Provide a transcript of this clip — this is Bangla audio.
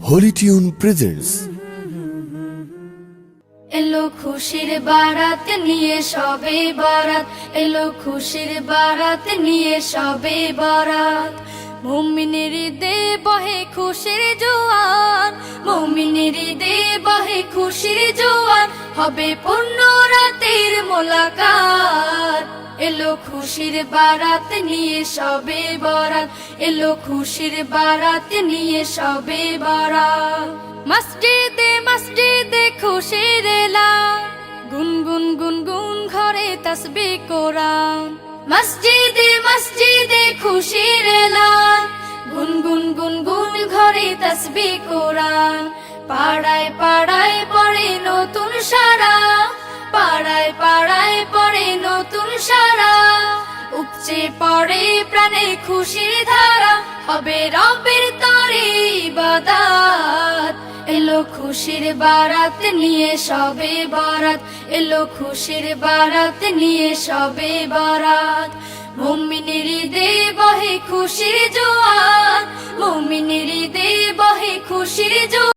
Holi tune presents. এলো খুশির বারাত নিয়ে সবে বারাত, এলো খুশির বারাত নিয়ে সবে বারাত। মুমিনের দে বহে খুশির জোয়ার, মুমিনের দে বহে খুশির জোয়ার, হবে পূর্ণ রাতের মোলাকাত। এলো খুশির বারাত নিয়ে সবে বারাত, এলো খুশির বারাত নিয়ে সবে বারাত। মসজিদে মসজিদে খুশির এলান, গুনগুন গুনগুন ঘরে তাসবিহ কোরআন। মসজিদে মসজিদে খুশির এলান, গুনগুন গুনগুন ঘরে তাসবিহ কোরআন। পাড়ায় পাড়ায় পড়ে নতুন সারা, পাড়ায় পাড়ায় পড়ে নতুন সারা। উপচে পড়ে প্রাণে খুশির ধারা, হবে রবের তরে ইবাদত। এলো খুশির বারাত নিয়ে সবে বারাত, এলো খুশির বারাত নিয়ে সবে বারাত। মুমিনের দে বহে খুশির জোয়ার, মুমিনের দে বহে খুশির জোয়ার।